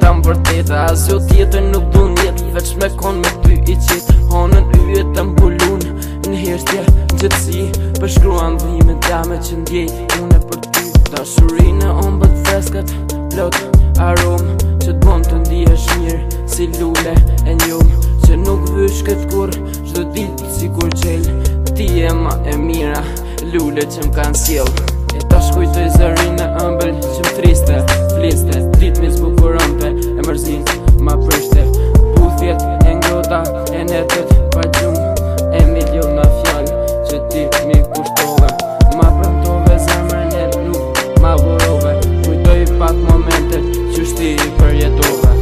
tam vërteta. As jo tjetër nuk du njet, veç me kon me ty i qit. Honën yjet të mbulun në hirtje gjëtësi, përshkruan dhimet dame që ndjej une për ty. Dashurinë ombët freskët, plot aromë, që t'bon të ndihesh mirë si lule e njumë, që nuk vysh këtë kur çdo ditë si kur qel. Ti e ma e mira, lule që m'kan sjell. E ta shkujtoj zërin e ëmbël që m'triste, fliste, ritmi s'bukurante, e mërzin ma përshte. Puthjet e ngrota e netët pa gjumë, e miliona fjallë që ti mi kushtove. Ma premtove zemrën e nuk ma vorove, kujtoj pak momentet që shti i përjetove.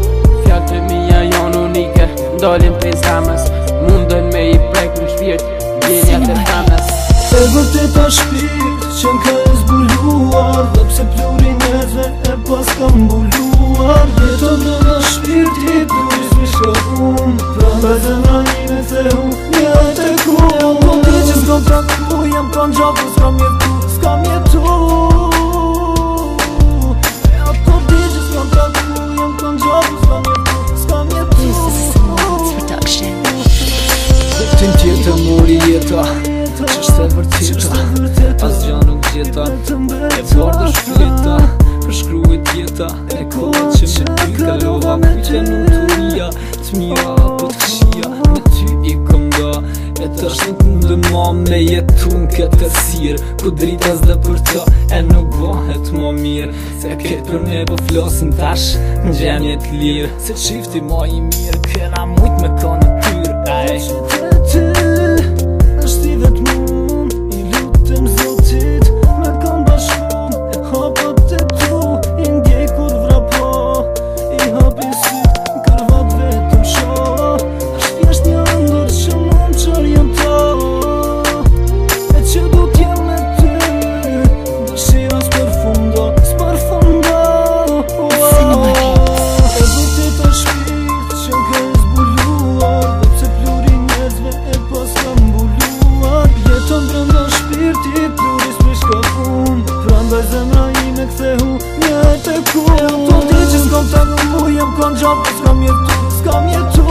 Fjallë të mija janë unike, ndolin prej zamës, mundën me i prek në shpirt, gjenjat e tamës. E vërteta shpirt që m'ka e zbuluar, dhe pse pluri njerëzve e pas ka mbuluar. Jeton në shpirti pluris mi shka unë, prandaj zemra ime se unë njët e ku. Po ti që s'kam traku, jam kan gjapu, s'kam jetu, s'kam jetu. E ato ti që s'kam traku, jam kan gjapu, s'kam jetu, s'kam jetu. Kuptim tjetër mori jeta, qështë e vërteta, as gja nuk gjeta. E bardë shpileta, përshkruet jeta, e kohë që me ty kalova. Kujtë nuk të rria, të mija apo të këshia, me ty i këmda. E të është nuk mundë ma me jetu në këtë sirë, ku drita s'de për të e nuk vahet ma mirë. Se këtë për ne po flasin tash në gjemje të lirë, se qifti ma i mirë, këna mujt me ka në tyrë. Është i vetë mund, i lutem zotit, me kam bashkum, e hapët e tu, i ndjej kur vrapo, i hapi syt, në kërvat vetëm sho. Është thjesht një ndër që mund qërjen to, e që du t'jem me ty, dëshira s'përfundo, s'përfundo. E vërtet është shpirt që m'ka e zbuluar, dhe pse pluri njerëzve e pas ka mbuluar. Jeton brenda shpirti pluris mi shka unë, prandaj zemra ime kthehu njët e ku. E ato ti që s'kam taku mu, jam kan gjapu, s'kam jetu, s'kam jetu.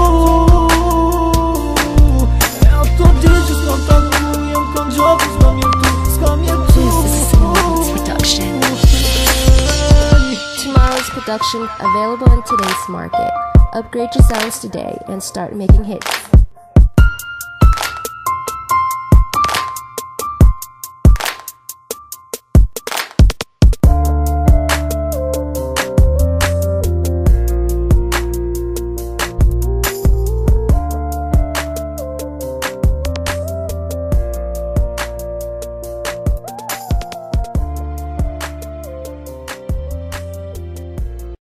E ato ti që s'kam taku mu, jam kan gjapu, s'kam jetu, s'kam jetu. Tomorrow's production available in today's market. Upgrade your sounds today and start making hits.